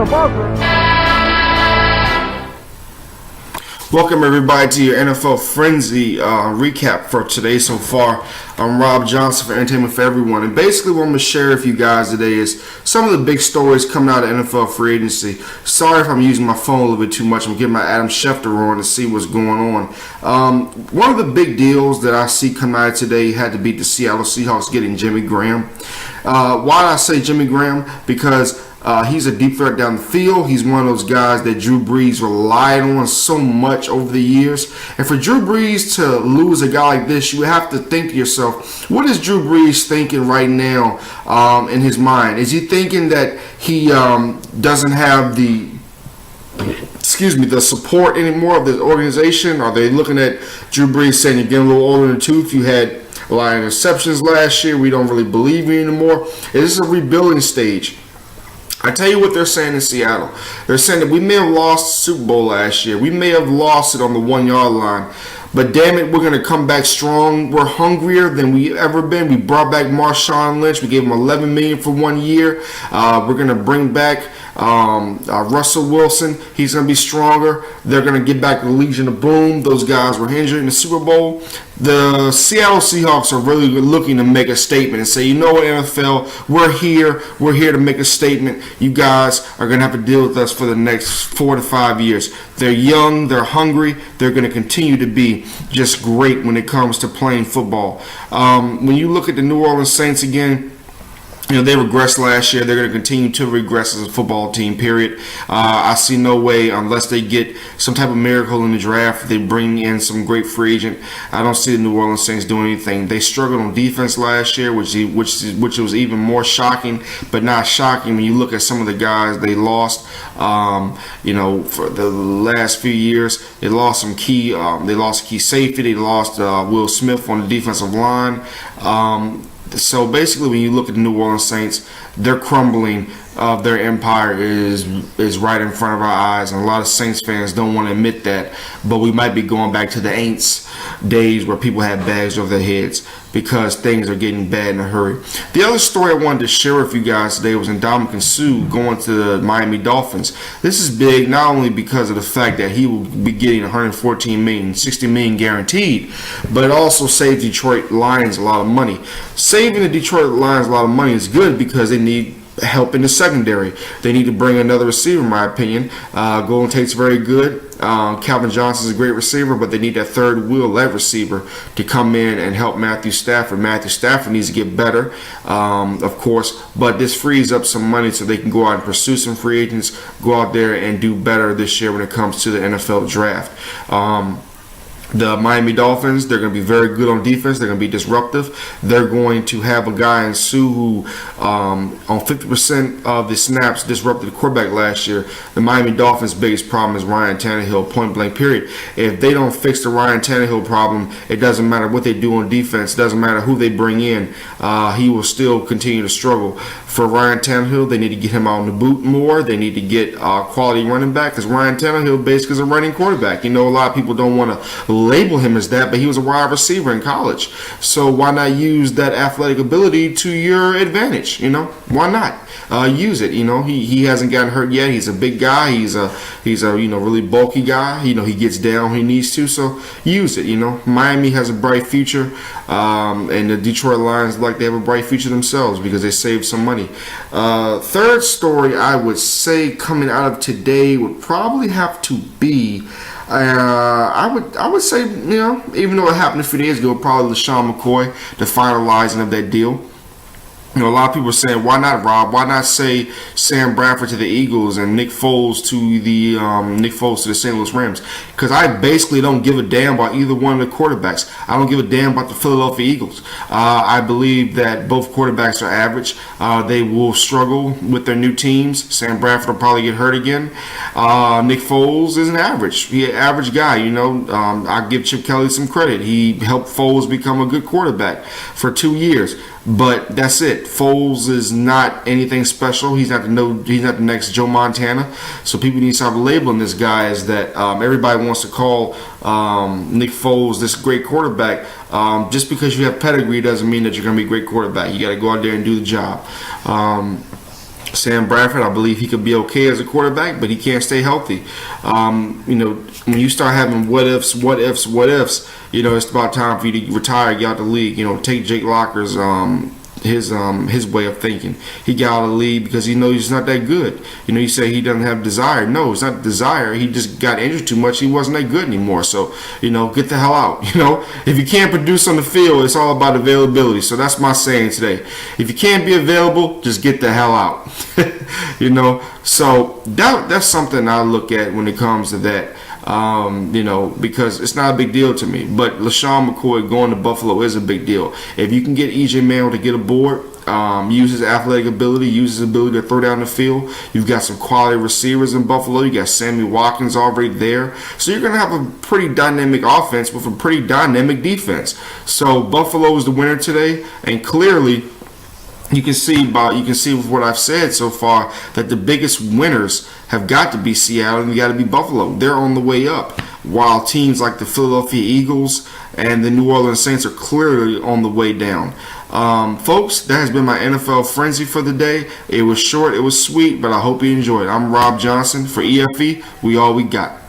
Welcome everybody to your NFL Frenzy recap for today so far. I'm Rob Johnson for Entertainment for Everyone, and basically what I'm going to share with you guys today is some of the big stories coming out of NFL free agency. Sorry if I'm using my phone a little bit too much. I'm getting my Adam Schefter on to see what's going on. One of the big deals that I see coming out today had to beat the Seattle Seahawks getting Jimmy Graham. Why do I say Jimmy Graham? Because he's a deep threat down the field. He's one of those guys that Drew Brees relied on so much over the years. And for Drew Brees to lose a guy like this, you have to think to yourself, what is Drew Brees thinking right now in his mind? Is he thinking that he doesn't have the support anymore of the organization? Are they looking at Drew Brees saying, you're getting a little older in the tooth, you had a lot of interceptions last year, we don't really believe you anymore? Is this a rebuilding stage? I tell you what they're saying in Seattle. They're saying that we may have lost the Super Bowl last year. We may have lost it on the 1 yard line. But damn it, we're going to come back strong. We're hungrier than we've ever been. We brought back Marshawn Lynch. We gave him $11 million for 1 year. We're going to bring back Russell Wilson. He's going to be stronger. They're going to get back the Legion of Boom. Those guys were injured in the Super Bowl. The Seattle Seahawks are really looking to make a statement and say, you know what, NFL, we're here. We're here to make a statement. You guys are going to have to deal with us for the next 4 to 5 years. They're young. They're hungry. They're going to continue to be just great when it comes to playing football. When you look at the New Orleans Saints again, you know, they regressed last year. They're going to continue to regress as a football team, period. I see no way, unless they get some type of miracle in the draft, they bring in some great free agent. I don't see the New Orleans Saints doing anything. They struggled on defense last year, which was even more shocking, but not shocking when you look at some of the guys they lost. For the last few years, they lost some key. They lost a key safety. They lost Will Smith on the defensive line. So basically, when you look at the New Orleans Saints, they're crumbling. Their empire is right in front of our eyes, and a lot of Saints fans don't want to admit that. But we might be going back to the Aints days where people had bags over their heads because things are getting bad in a hurry. The other story I wanted to share with you guys today was Ndamukong Suh going to the Miami Dolphins. This is big not only because of the fact that he will be getting $114 million, $60 million guaranteed, but it also saves Detroit Lions a lot of money. Saving the Detroit Lions a lot of money is good because they need help in the secondary. They need to bring another receiver, in my opinion. Golden Tate's very good. Calvin Johnson's a great receiver, but they need that third wheel lead receiver to come in and help Matthew Stafford. Matthew Stafford needs to get better, of course, but this frees up some money so they can go out and pursue some free agents, go out there and do better this year when it comes to the NFL draft. The Miami Dolphins, they're going to be very good on defense. They're going to be disruptive. They're going to have a guy in Sue who, on 50% of the snaps, disrupted the quarterback last year. The Miami Dolphins' biggest problem is Ryan Tannehill, point blank, period. If they don't fix the Ryan Tannehill problem, it doesn't matter what they do on defense. It doesn't matter who they bring in. He will still continue to struggle. For Ryan Tannehill, they need to get him out on the boot more. They need to get quality running back because Ryan Tannehill basically is a running quarterback. You know, a lot of people don't want to label him as that, but he was a wide receiver in college. So why not use that athletic ability to your advantage? You know, why not use it? You know, he hasn't gotten hurt yet. He's a big guy. He's a really bulky guy. You know, he gets down when he needs to. So use it. You know, Miami has a bright future, and the Detroit Lions like they have a bright future themselves because they saved some money. Third story I would say coming out of today would probably have to be. I would say, you know, even though it happened a few days ago, probably LeSean McCoy, the finalizing of that deal. You know, a lot of people are saying, why not Rob? Why not say Sam Bradford to the Eagles and Nick Foles to the St. Louis Rams? Because I basically don't give a damn about either one of the quarterbacks. I don't give a damn about the Philadelphia Eagles. I believe that both quarterbacks are average. They will struggle with their new teams. Sam Bradford will probably get hurt again. Nick Foles is an average. He's an average guy. You know, I give Chip Kelly some credit. He helped Foles become a good quarterback for 2 years. But that's it. Foles is not anything special. He's not the next Joe Montana. So people need to stop labeling this guy as that. Everybody wants to call Nick Foles this great quarterback. Just because you have pedigree doesn't mean that you're going to be a great quarterback. You got to go out there and do the job. Sam Bradford, I believe he could be okay as a quarterback, but he can't stay healthy. When you start having what ifs, it's about time for you to retire, get out the league. Take Jake Locker's his way of thinking. He got out of the league because he knows he's not that good. You say he doesn't have desire. No, it's not desire. He just got injured too much. He wasn't that good anymore. So, get the hell out. If you can't produce on the field, it's all about availability. So that's my saying today. If you can't be available, just get the hell out. So that's something I look at when it comes to that. Because it's not a big deal to me. But LaShawn McCoy going to Buffalo is a big deal. If you can get EJ Manuel to get aboard, use his athletic ability, use his ability to throw down the field, you've got some quality receivers in Buffalo. You got Sammy Watkins already there. So you're going to have a pretty dynamic offense with a pretty dynamic defense. So Buffalo is the winner today, and clearly you can see with what I've said so far that the biggest winners have got to be Seattle and got to be Buffalo. They're on the way up, while teams like the Philadelphia Eagles and the New Orleans Saints are clearly on the way down. Folks, that has been my NFL Frenzy for the day. It was short, it was sweet, but I hope you enjoyed. I'm Rob Johnson for EFE. We all we got.